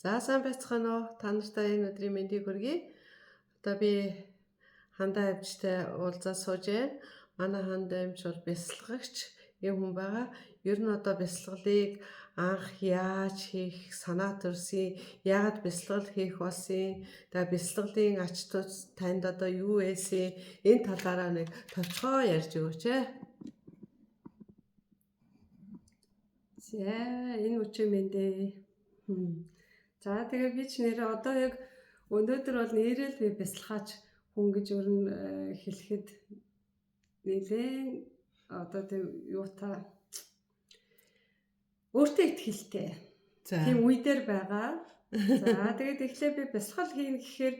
За сайн байцгаана уу? Та нартай энэ өдрийн мэндийг хүргэе. Одоо би хандаа авчтай уулзаад сууж байна. Манай хандаа амч бол бясалгагч юм хүн байгаа. Ер нь одоо бясалгалыг анх яаж хийх санаа төрсөн, яагаад бясалгал хийх болсон, тэгээ бясалгалын ач тус танд одоо юу байсан, энэ талаараа нэг товчхоо ярьж өгөөч ээ. За энэ үчим мэндэ. За тэгээ би ч нэрээ одоо яг өнөөдөр бол нэрэл би бясалгаач хүн гэж өөр нь хэлэхэд нэлээд одоо тэг юу та өөртөө ихтэй. Тийм үе дээр байгаа. За тэгээд эхлээ би бясалгал хийнэ гэхээр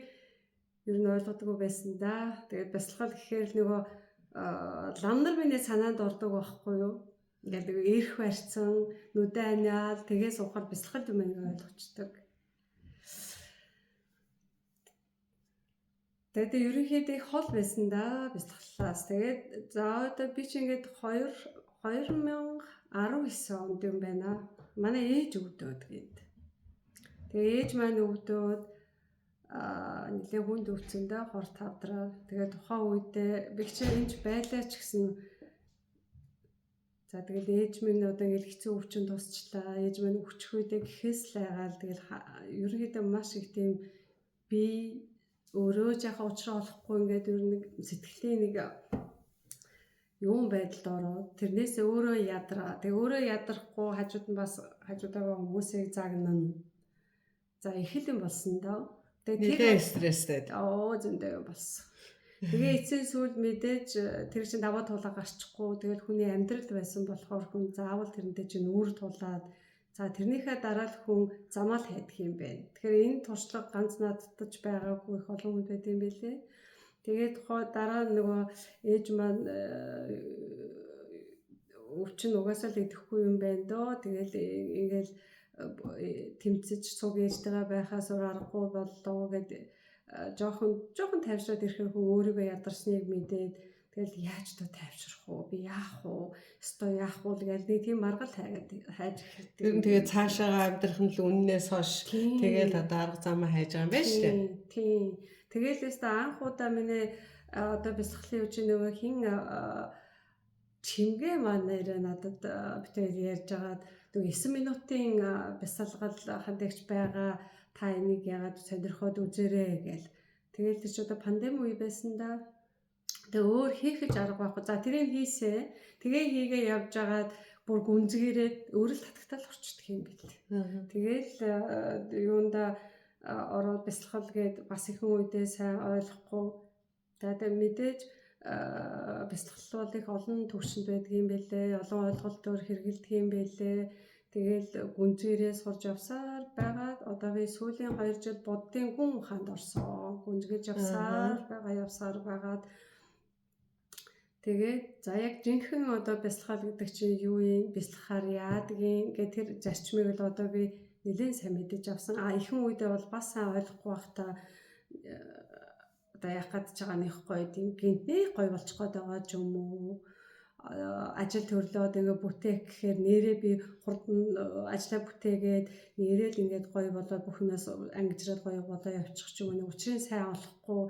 ер нь ойлгодгүй байсан да. Тэгээд бясалгал гэхээр нөгөө лам нар миний санаанд ордог байхгүй юу? Ингээд эрх барьцсан, нүдэ аниал тэгээ суухаар бясалгал юм ойлгочдөг. Тэгээд ерөнхийдөө их хол байсан да бясалгалаас. Тэгээд за одоо би чи ингээд 2019 онд юм байна. Манай ээж өвдөөд гээд. Тэгээ ээж маань өвдөөд нэлээ хүнд өвцөн да хор тавдраа. Тэгээ тухайн үедээ би ч энд байлаа ч гэсэн за тэгэл ээж минь одоо ингээд хэцүү өвчин тусчлаа. Ээж минь өчөх үедээ гэхээс л айгаал тэгэл ерөнхийдөө маш их тийм би өөрөө жаахан уучраа олохгүй ингээд ер нь сэтгэлийн нэг юм байдалд ороод тэрнээсээ өөрөө ядраа. Тэгээ өөрөө ядрахгүй хажууд нь бас хажуудаага хүмүүсийг загнана. За их л юм болсон доо. Тэгээ стресстэй. Зөндөө болсон. Тэгээ эцсийн сүүл мэдээж тэр чинь даваа тулаа гарчихгүй. Тэгэл хүний амьдрал байсан болохоор хүн заавал тэрнтэй чинь үүр тулаад за тэрнийхээ дараа л хүн замаа л хайдаг юм байна. Тэгэхээр энэ туршлага ганц надад ч байгаагүй их олон хүнд байт юм билээ. Тэгээд дараа нөгөө ээж маань өвчин угаасаа л идэхгүй юм байна доо. Тэгэл ингээл тэмцэж цуг ээжтэйгээ байхаас аргагүй боллоо гэдэг жоохон тайвшраад ирэхээр хүн өөрийгөө ядарсныг мэдээд тэгэл яаж та тайвшрах уу би яах уу өстой яах уу гэж нэг тийм маргал хайж ирэхтэй. Ер нь тэгээ цаашаага амьдрах нь л үннээс хойш тэгэл одоо арга замаа хайж байгаа юм байна шүү дээ. Тийм. Тэгэл өстой анх удаа миний одоо бясалгалын үеч нөгөө хин чимгээ манайраа надад битээр ярьж агаад нөгөө 9 минутын бясалгал хандагч байгаа та энийг яагаад сонирхоод үзээрэй гээл. Тэгэл тэр ч одоо пандеми үе байсан да. Тэгээ өөр хийх гэж арга байхгүй. За тэрийг хийсээ. Тэгээ хийгээ явж агаад бүр гүнзгийрээд өөрөө л татагтаал орчдөг юм бэл. Тэгэл юунда ороод бясалгал гээд бас ихэнх үедээ сайн ойлгохгүй. Тэгээд мэдээж бясалгал бол их олон төвшөнд байдаг юм бэлээ. Олон ойлголтоор хэрэгэлдэг юм бэлээ. Тэгэл гүнзгийрээ сурж явсаар байгаад одоо би сүүлийн 2 жил буддын гүн ухаанд орсон. Гүнзгийж явсаар байгаад тэгээд за яг жинхэнэ одоо бясалгал гэдэг чинь юу юм? Бясалгахаар яадаг юм? Гэх тэр зарчмыг л одоо би нэлээд сайн мэдэж авсан. Ихэнх үедээ бол бас сайн ойлгохгүй байхдаа одоо яах гэж байгаа нэх гоё тийм гинтний гоё болчих гээд байгаа ч юм уу? Ажил төрлөөд ингээ бүтээх гэхээр нэрээ би хурдан ажлаа бүтээгээд нэрээ л ингээд гоё болоод бүх юмас ангижраад гоё болоо явчих ч юм уу. Учрыг сайн олохгүй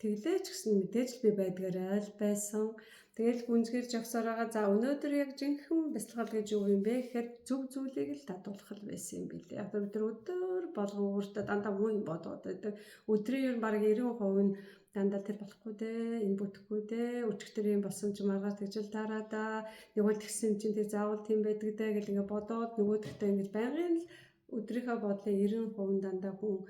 тэглээ ч гэсэн мэдээж л би байдгаарай л байсан. Тэгэл гүнзгийрж явсаар байгаа. За өнөөдөр яг жинхэнэ бясалгал гэж юу юм бэ гэхээр зөв зүйлийг л дадуулах л байсан юм билээ. Яг өдөр болгон өөртөө дандаа муу юм бодоод байдаг. Өдрийн ер нь баг 90% нь дандаа тэр болохгүй дээ, энэ бүтэхгүй дээ, өчигдөр юм болсон ч маргааш тэгжэл дараа да. Нэг бол тэгсэн чинь тэг заавал тийм байдаг дээ гэл ингээ бодоод нөгөөдөртөө ингээ байнгын л өдрийнхөө бодлын 90% дандаа хүн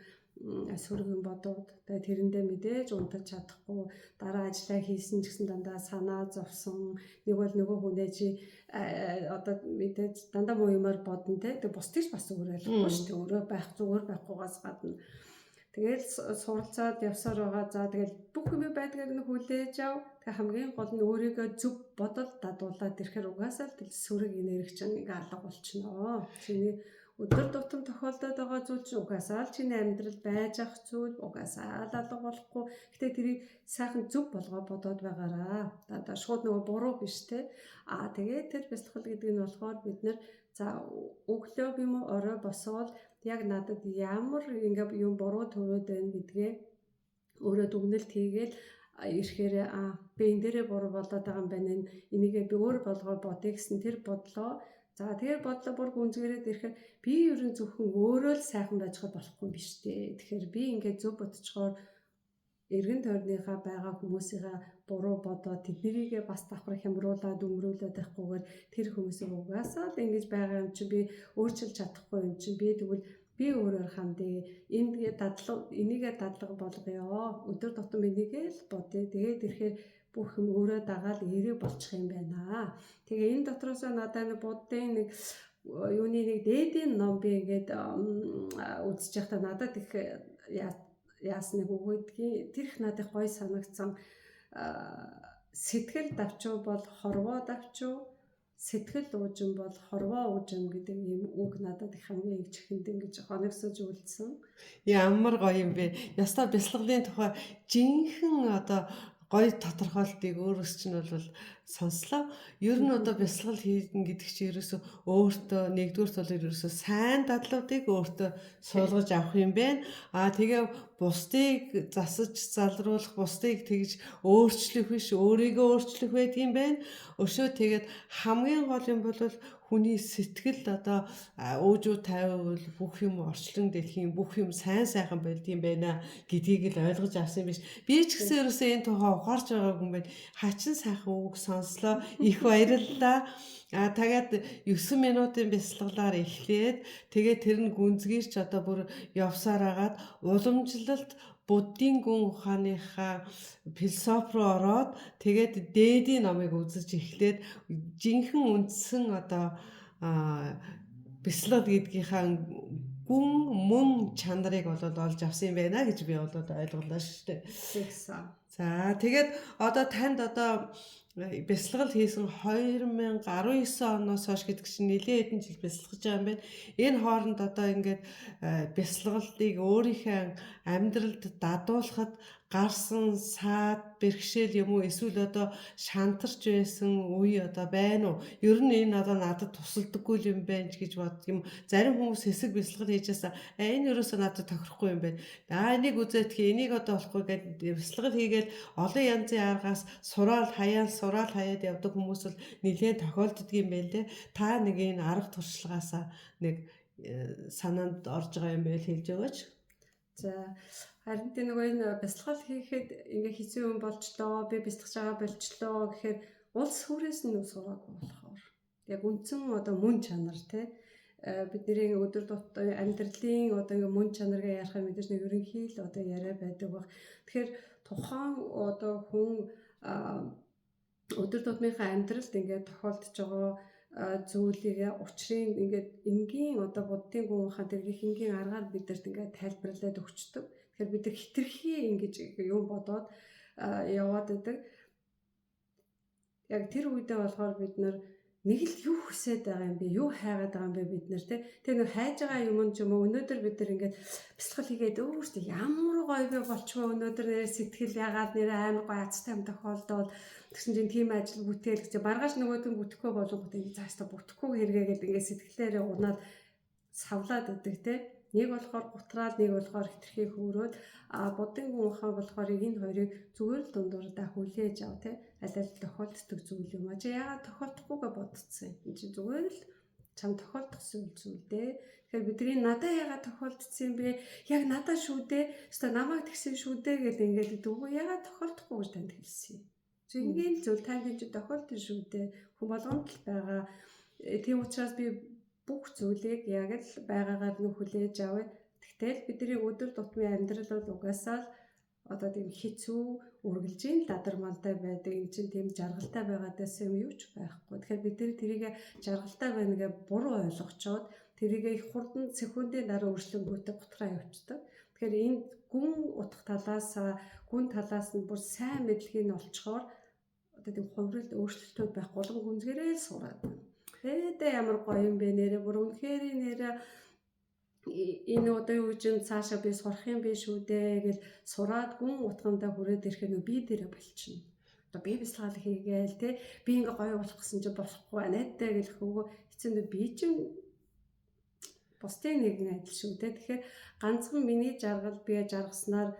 сүргэн бодоод тэгээ тэрэндээ мэдээж унтаж чадахгүй дараа ажиллаа хийсэн ч гэсэн дандаа санаа зовсон нэг бол нөгөө хүнээ чи одоо мэдээж дандаа муу юмар бодно те тэг бусдыг бас өөрөөлөхгүй шүү дээ өөрөө байх зүгээр байхгүйгаас гадна тэгэл суралцаад явсаар байгаа за тэгэл бүх юм байдгаар нь хүлээж ав тэг хамгийн гол нь өөрийгөө зөв бодол дадуулаад ирэхээр угаасаа л сүрэг энерги чинь ингээ алга болчихноо чиний өдөр тутам тохиолдоод байгаа зүйл чинь угаасаа л чиний амьдрал байж ах зүйл угаасаа л алга болохгүй. Гэтэ тэрийг сайхан зөв болгоо бодоод байгаараа. Одоо шууд нөгөө буруу биш те. Тэгээд тэр бясалгал гэдэг нь болохоор бид нэр За өглөө юм уу орой босоод яг надад ямар ингээ юм буруу төрөөд байна гэдгээ өөрөө дүгнэлт хийгээл ирэхээр би энэ дээрээ буруу болоод байгаа юм байна. Энийгээ би өөр болгоо бодъё гэсэн тэр бодлоо. За тэр бодлоо бүр гүнзгийрээд ирэхээр би ерөн зөвхөн өөрөө л сайхан байж хад болохгүй юм биш үү. Тэгэхээр би ингээ зөв бодцохоор эргэн тойрныхаа байгаа хүмүүсийнхаа буруу бодоод тэднийгээ бас давхар хямруулаад өмрүүлээд байхгүйгээр тэр хүмүүсийг угаасаа л ингэж байгаа юм чи би өөрчилж чадахгүй юм чи би тэгвэл би өөрөөр хандъя. Энийгээ дадлага болгоё. Өдөр тутам энийгээ л бодъё. Тэгээд ирэхээр бүх юм өөрөө дагаад эрэг болчих юм байна. Тэгээ энэ дотроосоо надад нэг буддын нэг юуны нэг дээдийн ном би ингээд үзэж байхдаа надад их яасныг өгөөдгийг тэр их надад гоё санагдсан. Сэтгэл давчуу бол хорвоо давчуу, сэтгэл уужин бол хорвоо уужин гэдэг ийм үг надад их хамгийн их чихэнд ингэж хоногсож үлдсэн. Ямар гоё юм бэ. Ястаа бясалгалын тухай жинхэнэ одоо гоё тодорхойлтыг өөрөөс чинь бол сонслоо. Ер нь одоо бясалгал хийгэн гэдэг чинь ерөөсөө өөртөө нэгдүгээр тул ерөөсөө сайн дадлуудыг өөртөө суулгаж авах юм байна. Тэгээ бусдыг засаж залруулах, бусдыг тэгж өөрчлөх биш, өөрийгөө өөрчлөх байдаг юм байна. Өшөө тэгээд хамгийн гол юм бол хүний сэтгэл одоо уужуу тайвал бүх юм орчлон дэлхийн бүх юм сайн сайхан болд юм байна гэдгийг л ойлгож авсан биш. Би ч гэсэн ерөөсөө энэ тухай ухаарч байгаагүй юм байна. Хачин сайхан үг сонслоо. Их баярлалаа. Тэгээд 9 минутын бясалгалаар эхлээд тэгээд тэр нь гүнзгийрч одоо бүр явсаар агаад уламжлалт Буддийн гүн ухааныхаа философи руу ороод тэгээд дээдийн номыг үзэж эхлээд жинхэнэ үндсэн одоо бясалгал гэдгийнхаа гүн мөн чанарыг бол олж авсан юм байна гэж би бол ойлголоо шүү дээ. За тэгээд одоо танд одоо бясалгал хийсэн 2019 оноос хойш гэдэг чинь нэлээд хэдэн жил бясалгаж байгаа юм байна. Энэ хооронд одоо ингээд бясалгалыг өөрийнхөө амьдралд дадуулахад гарсан саад бэрхшээл юм уу эсвэл одоо шантарч байсан үе одоо байна уу? Ер нь энэ одоо надад тусалдаггүй юм байна ч гэж боддог юм. Зарим хүмүүс хэсэг бясалгал хийж байсаа энэ ерөөсөө надад тохирохгүй юм байна. Энийг үзээдхий энийг одоо болохгүй гэдэг бясалгал хийгээл олон янзын аргаас сураал хаяад явдаг хүмүүс бол нэлээд тохиолддог юм байна лээ. Та нэг энэ арга туршлагаасаа нэг санаанд орж байгаа юм байл хэлж өгөөч. За харин тийм нөгөө энэ бясалгал хийхэд ингээ хэцүү юм болчлоо, би бясалгаж байгаа болчлоо гэхээр улс хүрээс нь сураагүй болохоор яг үндсэн одоо мөн чанар те бидний өдөр тутмын амьдралын одоо ингээ мөн чанарыг ярихаар мэдээж нэг ерөнхий л одоо яриа байдаг баг. Тэгэхээр тухайн одоо хүн өдөр тутмынхаа амьдралд ингээ тохиолдож байгаа зүйлийг учрыг ингээд энгийн одоо буддын гүн ухаан тэр их энгийн аргаар бидэрт ингээд тайлбарлаад өгчдөг. Тэгэхээр бид нар хитрхи ингэж юм бодоод яваад байдаг. Яг тэр үедээ болохоор бид нар нэг л юу хүсээд байгаа юм бэ? Юу хайгаад байгаа юм бэ бид нар те? Тэр нэг хайж байгаа юм ч юм уу өнөөдөр бид нар ингээд бясалгал хийгээд өөрөөсөө ямар гоё би болчихоо өнөөдөр нэр сэтгэл ягаад нэр амар гоё азтай юм тохиолдоод тэгсэн чинь тийм ажил бүтээл гэж маргааш нөгөөдөн бүтэхгүй болгонгод ингэ цаастаа бүтэхгүй хэрэггээд ингэ сэтгэлээрээ унаад савлаад өгдөг те. Нэг болохоор гутраад нэг болохоор хитрхи хөөрөөд буддын гүн ухаан болохоор энэ хоёрыг зүгээр л дундуурдаа хүлээж ав те. Аль аль тохиолддог зүйл юм а. Чи яагаад тохиолдохгүйгээ бодцсон юм. Чи зүгээр л чам тохиолдсон зүйл дээ. Тэгэхээр бидний надад яагаад тохиолдсон юм бэ? Яг надад шүү дээ. Өстө намайг тэгсэн шүү дээ гэдэг ингээд дүүгөө яагаад тохиолдохгүй гэж танд хэлсэн юм. Ингийн зүйл танд энэ тохиолдсон шүү дээ. Хүн болгонд л байгаа. Тийм учраас би бүх зүйлийг яг л байгаагаар нь хүлээж авъя. Тэгтэл бидний өдөр тутмын амьдрал бол угаасаа л одоо тийм хэцүү үргэлжийн дадармалтай байдаг. Энд чинь тийм жаргалтай байгаадаас юм юу ч байхгүй. Тэгэхээр бид тэрийг жаргалтай байна гэж буруу ойлгочоод тэрийг их хурдан секундын дараа өөрчлөнгүүтээ гутраа явуулдаг. Тэгэхээр энэ гүн утга талаас гүн талаас нь бүр сайн мэдлэгийг нь олцохоор одоо тийм хувиралд өөрчлөлтүүд байхгүй болон гүнзгээрээ л сураад байна. Тэгээд ямар гоё юм бэ нэрээ бүр үнэхээр нэрээ энэ одоо юу гэж цаашаа би сурах юм биш үү дээ гэж сураад гүн утгандаа хүрээд ирэхээр би дээрээ болчихно. одоо бие бясалгал хийгээл те би ингээ гоё болох гэсэн чинь болохгүй найдтай гэх хөвгөө эцэнд би чинь бусдын нэгэн адил шүү те. Тэгэхээр ганцхан миний жаргал би жаргаснаар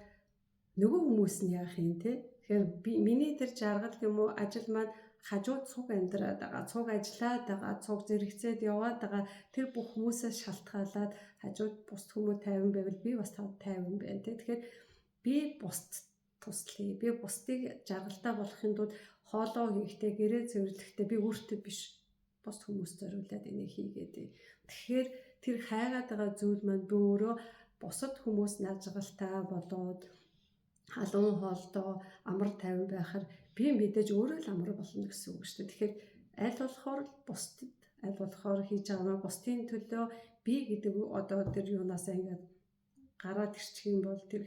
нөгөө хүмүүс нь яах юм те. Тэгэхээр миний тэр жаргал юм уу ажил маань хажууд цуг амьдраад байгаа, цуг ажиллаад байгаа, цуг зэрэгцээд яваад байгаа тэр бүх хүмүүсээс шалтгаалаад хажууд бусд хүмүүс 50 байвал би бас 50 байна те. Тэгэхээр би бусд туслая. Би бусдыг жаргалтай болохын тулд хоолоо хийхдээ гэрээ цэвэрлэхдээ би өөртөө биш бусд хүмүүст зориулаад энийг хийгээд. Тэгэхээр тэр хайгаад байгаа зүйл маань би өөрөө бусад хүмүүс нажгалтай болоод халуун хоолтой амар тайван байхаар би мэдээж өөрөө л амар болно гэсэн үг шүү дээ. Тэгэхээр аль болохоор бусдад аль болохоор хийж байгаа бусдын төлөө би гэдэг одоо тэр юунаас ингээд гараад ирчих юм бол тэр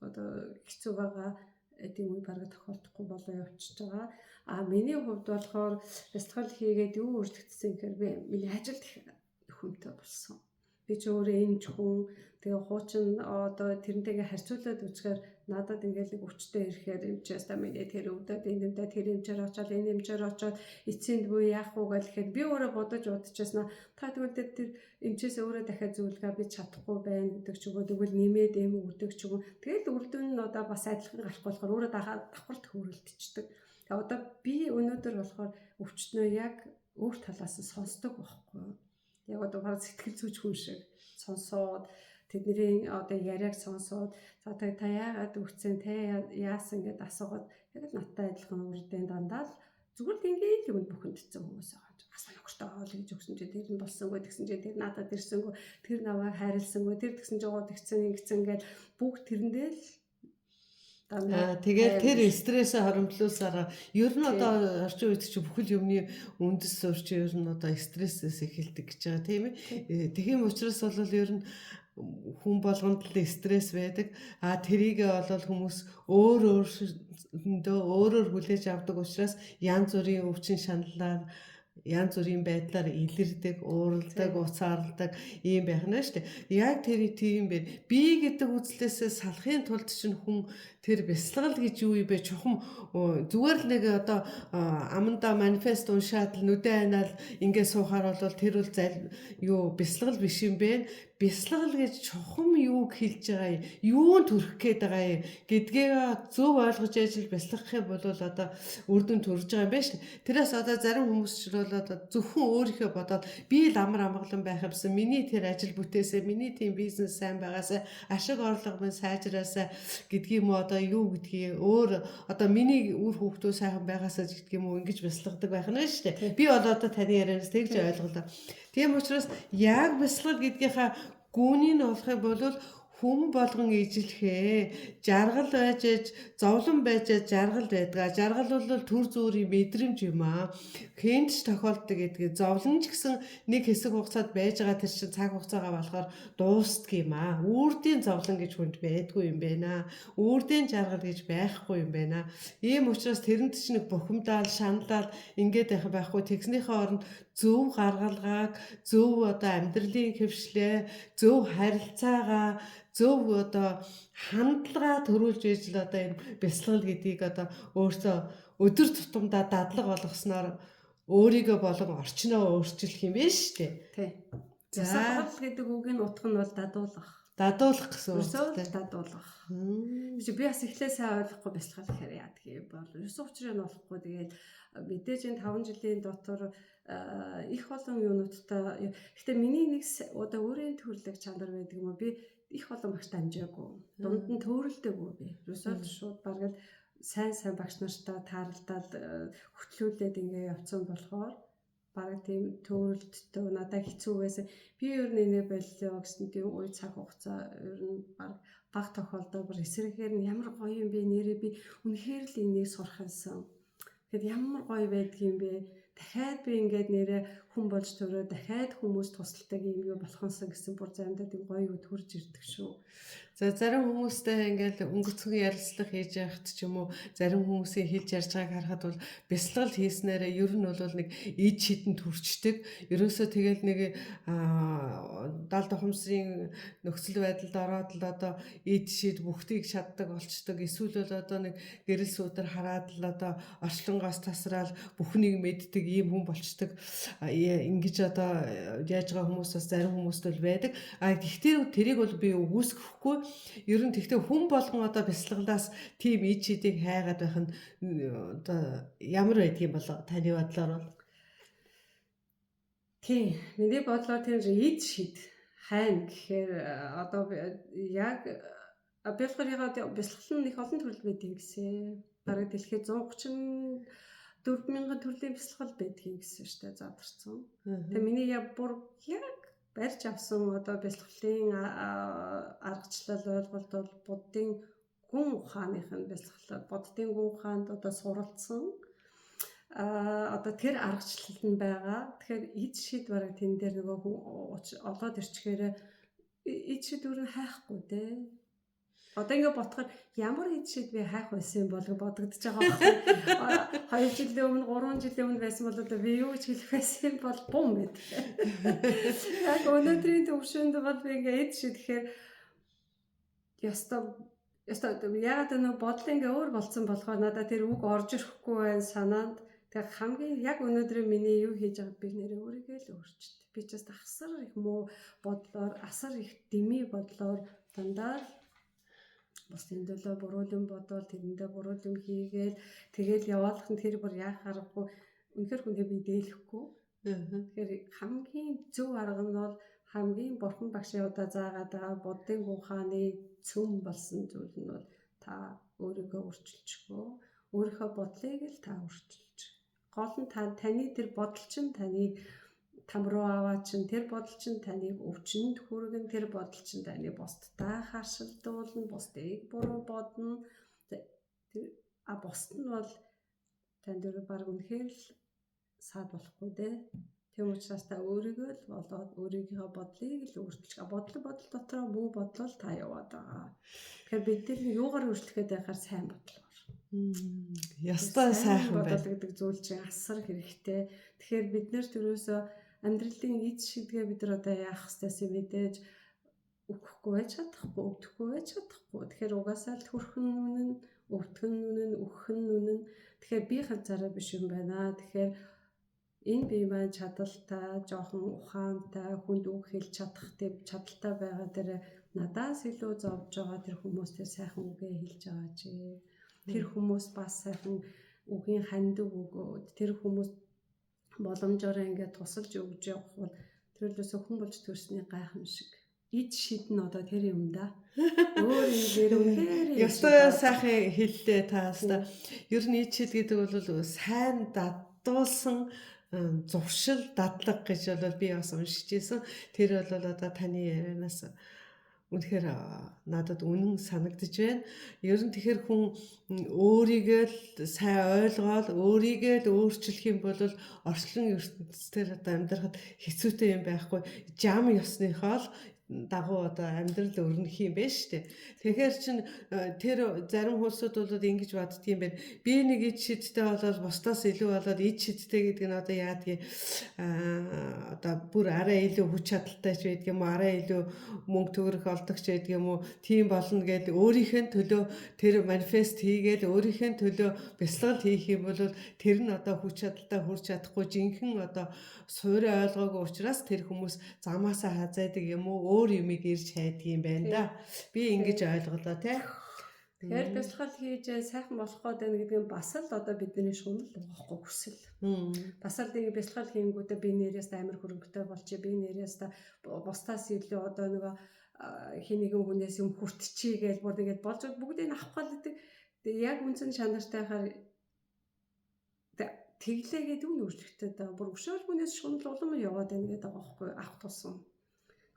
одоо хэцүү байгаа тийм үе бараг тохиолдохгүй болоо явчихж байгаа. Миний хувьд болохоор бясалгал хийгээд юу өөрчлөгдсөн гэхээр би миний ажил хүнтэй болсон. Би ч өөрөө энэ хүн тэгээ хуучин одоо тэрнтэйгээ харьцуулаад үзэхээр надад ингээл нэг өвчтөй ирэхээр эмчээс та миний тэр өвдөд энэ өвдөө тэр эмчээр очоод энэ эмчээр очоод эцсийн буй яах вэ гэхээр би өөрөө бодож удажсна. Та тэгвэл тэр эмчээс өөрөө дахиад зөвлөгөө би чадахгүй байна гэдэг ч юм уу тэгвэл нэмээд эм өгдөг ч юм уу. Тэгэл үрдүн нь одоо бас адилхан гарах болохоор өөрөө давхарт хөөрөлдчихдөг. Тэгээ одоо би өнөөдөр болохоор өвчтнөө яг өөр талаас нь сонсдог байхгүй. Яг одоо баг сэтгэл зүйч хүн шиг сонсоод тэдний одоо яриаг сонсоод за та яагаад үгцэн те яасан гэд асуугаад яг л надтай адилхан үрдэн дандаа л зүгээр л ингээд юм бухимдсан хүмүүс байгаа. Асаа өгчтэй хоол хийж өгсөн чи тэр нь болсонгүй тэгсэн чи тэр надад ирсэнгүй тэр намайг хайрласангүй тэр тэгсэн жоо тэгсэн ингэсэн гээд бүгд тэрэндээ л тэгээд тэр стрессээ хоримтлуулсараа ер нь одоо орчин үед чи бүхэл юмны үндэс суурь чи ер нь одоо стрессээс эхэлдэг гэж байгаа тийм ээ. Тийм учраас бол ер нь хүн болгонд л стресс байдаг. Тэрийгээ бол хүмүүс өөрөөр хүлээж авдаг учраас янз бүрийн өвчин шаналлаар янз бүрийн байдлаар илэрдэг, ууралдаг, уцаарладаг ийм байх нь шүү дээ. Яг тэр тийм бэ. Би гэдэг үзлээсээ салахын тулд чинь хүн тэр бясалгал гэж юу юм бэ? Чухам зүгээр л нэг одоо аманда манифест уншаад л нүдэ айнаал ингээд суухаар бол тэр бол юу бясалгал биш юм бэ? Бясалгал гэж чухам юуг хэлж байгаа юм? Юунд төрөх гээд байгаа юм гэдгээ зөв ойлгож ажил бясалгах юм бол одоо үр дүн төрж байгаа юм байна шүү дээ. Тэрээс одоо зарим хүмүүс ч бол одоо зөвхөн өөрийнхөө бодоод би л амар амгалан байх юмсан. Миний тэр ажил бүтээсээ, миний тийм бизнес сайн байгаасаа, ашиг орлого минь сайжраасаа гэдгийм үү одоо юу гэдгийг өөр одоо миний үр хүүхдүүд сайхан байгаасаа гэдгийм үү ингэж бясалгадаг байх нь шүү дээ. Би бол одоо таны ярианаас тэгж ойлголоо. Тийм учраас яг бясалгал гэдгийнхаа гүнийг нь олох юм бол хүн болгон ижилхээ жаргал байж зовлон байж жаргал байдаг. Жаргал бол төр зүрийн мэдрэмж юм аа. Хинч тохиолддог гэдгийг зовлон ч гэсэн нэг хэсэг хугацаад байж байгаа тэр чинь цаг хугацаагаа болохоор дуустдаг юм аа. Үрдийн зовлон гэж хүнд байдгүй юм байна. Үрдийн жаргал гэж байхгүй юм байна. Ийм учраас тэрэнд чинь нэг бухимдаал, шаналал ингээд байхгүй тэгснийхээ оронд зөв гаргалгааг, зөв одоо амьдралын хөвшлээ, зөв харилцаагаа, зөв одоо хандлага төрүүлж ижил одоо энэ бясалгал гэдгийг одоо өөртөө өдөр тутамдаа дадлага болгосноор өөрийгөө болон орчноо өөрчилөх юм байна шүү дээ. Тий. Бясалгал гэдэг үгийн утга нь бол дадуулах гэсэн үг. Дадуулах. Би бас эхлээ сайн ойлгохгүй бясалгал гэхээр яадаг юм бол ерөөсөө учрыг нь олохгүй тэгээд мэдээж энэ 5 жилийн дотор их олон юунуудтай гэхдээ миний нэг одоо өөрийн төрлөг чанар байдаг юм уу би их олон багш дамжаагүй дунд нь төөрөлдөөгүй би ерөөсөө шууд бараг сайн багш нартай тааралдаад хөтлүүлээд ингээ явцсан болохоор бараг тийм төөрөлттэй надад хэцүү байсан би ер нь энэ боллоо гэсэн тийм үе цаг хугацаа ер нь баг тохиолдол бүр эсрэгээр нь ямар гоё юм бэ нэрээ би үнэхээр л энийг сурах юмсан. Тэгэд ямар гоё байдг юм бэ? Дахиад би ингээд нэрээ хүн болж төрөө дахиад хүмүүс тусалдаг юм юу болохонсон гэсэн бүр заримдаа тийм гоё үд хурж ирдэг шүү. За зарим хүмүүстэй ингээл өнгөцгөн ярилцлага хийж яхад ч юм уу зарим хүмүүсийн хэлж ярьж байгааг харахад бол бясалгал хийснээрээ ер нь бол нэг ид шидэн төрчдөг. Ерөөсөө тэгэл нэг далд ухамсарын нөхцөл байдалд ороод л одоо ид шид бүхтийг шатдаг болчдөг. Эсвэл бол одоо нэг гэрэл сүүдэр хараад л одоо орчлонгоос тасраал бүхнийг мэддэг ийм хүн болчдөг. Ингэж одоо яаж байгаа хүмүүс бас зарим хүмүүст бол байдаг. Гэхдээ тэрийг бол би үгүйсгэхгүй. Ер нь тэгтээ хүн болгон одоо бясалгалаас тийм ид шидийг хайгаад байх нь одоо ямар байдгийг бол таны бодлоор бол Тийм. Миний бодлоор тэр ид шид хайна гэхээр одоо яг бясалгалын бясалгал нь их олон төрөл байдаг гэсэн. Бараг дэлхийд 134,000 төрлийн бясалгал байдгийг гэсэн шүү дээ задарсан. Тэгээ миний яг барьж авсан одоо бясалгалын аргачлал ойлголт бол буддын гүн ухааных нь бясалгал. Буддын гүн ухаанд одоо суралцсан одоо тэр аргачлал нь байгаа. Тэгэхээр ид шид бараг тэн дээр нөгөө хүн олоод ирчихээр ид шид өөр нь хайхгүй дээ. Одоо ингэ бодоход ямар ид шид би хайх байсан бол бодогдож байгаа байхгүй. 2 жилийн өмнө 3 жилийн өмнө байсан бол одоо би юу гэж хэлэх байсан бол бум мэд. Яг өнөөдрийн төвшөнд бол би ингэ ид шид гэхээр ястаа яагаад нэг бодлоо ингэ өөр болсон болохоор надад тэр үг орж ирэхгүй байх санаанд. Тэгээ хамгийн яг өнөөдрийн миний юу хийж байгааг би нэрээ өөрийгөө л өөрчилт. Би ч бас асар их муу бодлоор асар их дэмий бодлоор дандаа бусдын төлөө буруу юм бодвол тэрэндээ буруу юм хийгээл тэгэл яваалах нь тэр бүр яах аргагүй үнэхээр хүнээ би дээлэхгүй. Тэгэхээр хамгийн зөв арга нь бол хамгийн бурхан багшийн удаа заагаад байгаа буддын ухааны цөм болсон зүйл нь бол та өөрийгөө өөрчилчихгөө. Өөрийнхөө бодлыг л та өөрчилж. Гол нь таны тэр бодол чинь таныг там руу аваа чин тэр бодол чинь таныг өвчнөд хүргэн тэр бодол чинь таны бусдтай харшилдуулна, бусдыг буруу бодно. Бусд нь бол танд өөр баг үнэхээр л саад болохгүй дээ. Тийм учраас та өөрийгөө л болоод өөрийнхөө бодлыг л өөрчилж. Бодол дотроо муу бодлол та яваад байгаа. Тэгэхээр бид нар юугаар өөрчлөхөд байхаар сайн бодлоо. Ястаа сайхан бодол гэдэг зүйл чинь асар хэрэгтэй. Тэгэхээр бид нэр төрөөсөө амьдралын ид шидгээ бид нар одоо яах хэвчээсээ мэдээж өгөхгүй байж чадахгүй, өвдөхгүй байж чадахгүй. Тэгэхээр угаасаа л хөрхөн нүнэн, өвдгөн нүнэн, өгхөн нүнэн. Тэгэхээр би ганцаараа биш юм байна. Тэгэхээр энэ бие маань чадaltaй, жоохон ухаантай, хүнд үг хэлж чадах тийм чадaltaй байгаа дээр надаас илүү зовж байгаа тэр хүмүүс тэр сайхан үгээ хэлж байгаа чи. Тэр хүмүүс бас сайхан үгийн хандив өгөөд тэр хүмүүс боломжоор ингээд тусалж өгж явах бол тэрlөөсөө хүн болж төрсний гайхамшиг. Ид шид нь одоо тэр юм да. Өөр юм дээр үнээр ястаа сайхан хэллээ тааста. Ер нь ид шид гэдэг бол сайн дадуулсан зуршил дадлаг гэж бол би бас уншиж ирсэн. Тэр бол одоо таны ярианаас үнэхээр надад үнэн санагдаж байна. Ер нь тэгэхээр хүн өөрийгөө л сайн ойлгоод өөрийгөө л өөрчлөх юм бол орчлон ертөнцийн одоо амьдрахад хэцүүтэй юм байхгүй. Жам ёсныхоо л дагуу одоо амьдрал өрнөх юм байна шүү дээ. Тэгэхээр чин тэр зарим хүмүүсүүд бол ингэж боддгийм байна. Би нэг ид шидтэй болоод бусдаас илүү болоод ид шидтэй гэдэг нь одоо яадгийг одоо бүр арай илүү хүч чадалтай ч байдаг юм уу, арай илүү мөнгө төгрөх олдог ч байдаг юм уу, тийм болно гэдэг өөрийнхөө төлөө тэр манифест хийгээл өөрийнхөө төлөө бясалгал хийх юм бол тэр нь одоо хүч чадалтай хүрч чадахгүй жинхэнэ одоо суурь ойлгоогүй учраас тэр хүмүүс замаасаа хазайдаг юм уу өөр юмыг ирж хайдаг юм байна да. Би ингэж ойлголоо те. Тэгэхээр бясалгал хийж сайхан болох гээд байна гэдэг нь бас л одоо бидний шунал болохгүй хүсэл. Бас л ингэ бясалгал хийнгүүтээ би нэрээс амар хөрөнгөтэй болчих, би нэрээс бусдаас илүү одоо нөгөө хин нэгэн хүнээс юм хүртчихье гэж бүр ингэж болж бүгдийг авах гал гэдэг. Тэгээ яг үнцэн шанартай хахаар тэглээ гэдэг нь өөрчлөлттэй даа. Бүр өшөөл хүнээс шунал улам яваад байна гэдэг байгаа байхгүй авах тусам.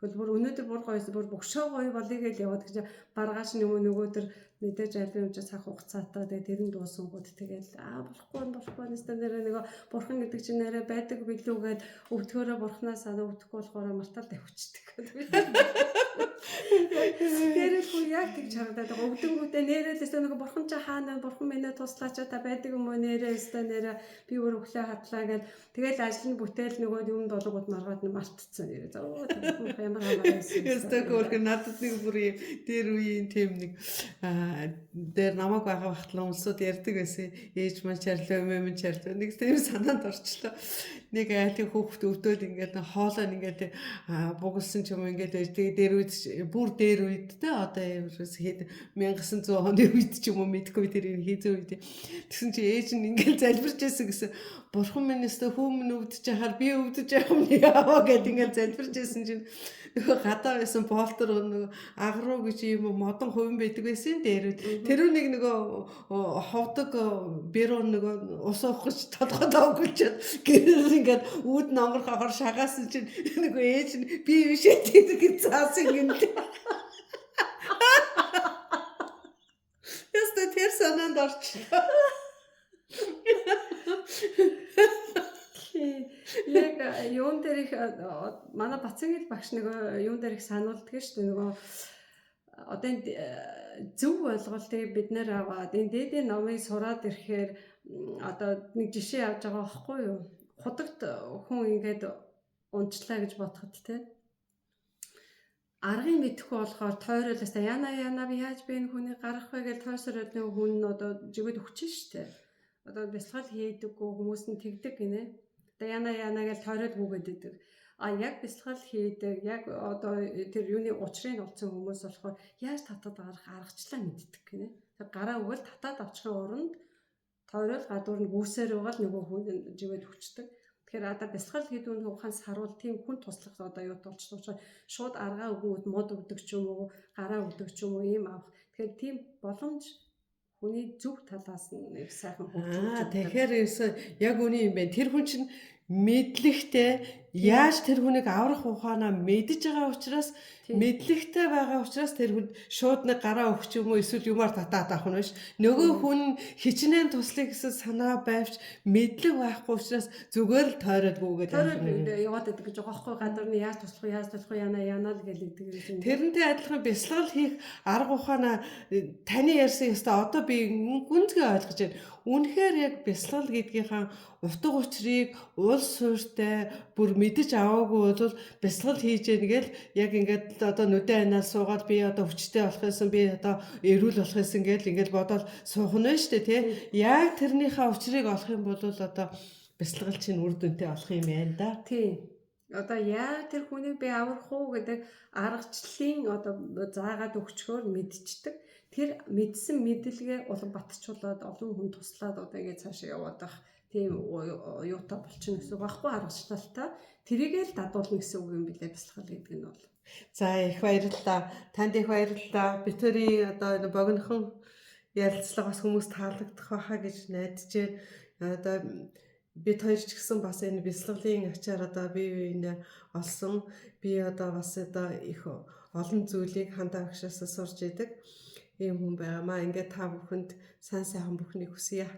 Тэгвэл бүр өнөөдөр бүр гоёс бүр бөгшөө гоё болъё гэж яваад гэж маргааш нөгөө төр мэдээж альбом юм чи цаг хугацаатай тэгээ тэр нь дуусангууд тэгэл болохгүй нэстэ нэрээ нөгөө бурхан гэдэг чинь нэрээ байдаг билүүгээд өвтгөөрөө бурханаас санаа өвдөхгүй болохоор мартал тавьчихдаг. Тэрэл хүү яг тэгж харагдаад байгаа. Өвдөнгүүдээ нэрэлээсээ нөгөө бурхан чи хаана бурхан минь туслаач та байдаг юм уу нэрээсээ нэрээ би өөр өглөө хадлаа гэд тэгэл ажил нь бүтээл нөгөө юм долгууд маргаад мартцсан нэрээ. Ямар хамаагүй. Ястаг өөр надад нэг бүр дээр үеийн тийм нэг дээр намайг байгаа бахтлаа өмсөд ярьдаг байсан. Ээж маань чарлаа, мэн чарлаа. Нэг тийм санаанд орчлоо. Нэг айлын хүүхэд өвдөд ингээд хоолоо ингээд бугалсан ч юм ингээд тэгээ дээр үед бүр дээр үед те одоо ерөөс хэд 1900 оны үед ч юм уу мэдгүй тэр хийзээ үед тэгсэн чи ээж нь ингээд залбирч байсан гэсэн бурхан минь өстө хүмүүн өвдөж яхаар би өвдөж явах юм яа гэд ингээд залбирч байсан чинь нөгөө гадаа байсан болтер нөгөө агруу гэж юм модон хувин байдаг байсан дээр тэр нэг нөгөө ховдог бэрөө нөгөө ус уух гэж толгойд өгүүлчихэд гэр ингээд үүд номорхоор шагаасан чинь нөгөө ээж нь би бишээ тэгээд цаасан гинэ. Яста тэр санаанд орчлоо. Яг юун дээр их манай Бацангил багш нөгөө юун дээр их сануулдаг шүү дээ нөгөө одоо энэ зөв ойлголтыг бид нэр аваад энэ дээдийн номыг сураад ирэхээр одоо нэг жишээ авч байгаа байхгүй юу? Худагт хүн ингээд унчлаа гэж бодоход те аргыг мэдэхгүй болохоор тойруулаас яна би яаж би энэ хүнийг гаргах вэ гэж тойсороод нэг хүн нь одоо жигэд өгч штэ. Одоо бясалгал хийдэггүй хүмүүс нь тэгдэг гинэ. Одоо яна гэж тойруулгүйгээд идэг. Яг бясалгал хийдэг, яг одоо тэр юуны учрыг олцсон хүмүүс болохоор яаж татаад аргачлаа мэддэг гинэ. Тэр гараа өгөл татаад авчихын оронд тойрол гадуур нь гүйсээр байгаа л нөгөө хүн жигэд өгчдөг. Тэгэхээр одоо бясалгал хийдүүн ухаанс харуул тийм хүн туслах одоо юу толчдож шууд аргаа өгөөд мод өгдөг ч юм уу гараа өгдөг ч юм уу ийм авах. Тэгэхээр тийм боломж хүний зөв талаас нь их сайхан хөгжүүлж. Тэгэхээр яг үний юм байна. Тэр хүн чинь мэдлэгтэй яаж тэр хүнийг аврах ухаанаа мэдж байгаа учраас мэдлэгтэй байгаа учраас тэр хүн шууд нэг гараа өгч юм уу эсвэл юмар татаад авах нь биш. Нөгөө хүн хичнээн туслах гэсэн санаа байвч мэдлэг байхгүй учраас зүгээр л тойролгүйгээд яваад байдаг гэж байгаа байхгүй гадар нь яаж туслах яна л гэлээдэг юм. Тэрнтэй адилхан бясалгал хийх арга ухаанаа таны ярьсан ёстой одоо би гүнзгий ойлгож байна. Үнэхээр яг бясалгал гэдгийнхаа утга учирыг улс суурьтай бүр мэдэж аваагүй бол бясалгал хийж яаг гэл яг ингээд одоо нүдэн анаа суугаад би одоо хүчтэй болох юмсан би одоо эрүүл болох юмсан гэл ингээд бодоод суух нь шүү дээ тий. Яг тэрнийхээ учрыг олох юм бол одоо бясалгал чинь үр дүнтэй болох юм байна да. Тий. Одоо яг тэр хүнийг би аврах уу гэдэг аргачлалын одоо заагаад өгчгөөр мэдчихдэг. Тэр мэдсэн мэдлэгээ улам батчлуулаад олон хүн туслаад одоо ингээд цаашаа яваад байх тийм юутай болчихно гэсэн үг байхгүй аргачлалтаа тэрийгээ л дадуулна гэсэн үг юм билээ бясалгал гэдэг нь бол. За их баярлалаа. Танд их баярлалаа. Битүүрийн одоо богинохон ярилцлага бас хүмүүс таалагдах байхаа гэж найдаж байна. Одоо бид хоёр ч гэсэн бас энэ бясалгалын ачаар одоо бие биенээ олсон. Би одоо бас одоо их олон зүйлийг хандаа багшаас сурч идэг. Ийм хүн байгаамаа. Ингээд та бүхэнд сайн сайхан бүхнийг хүсье.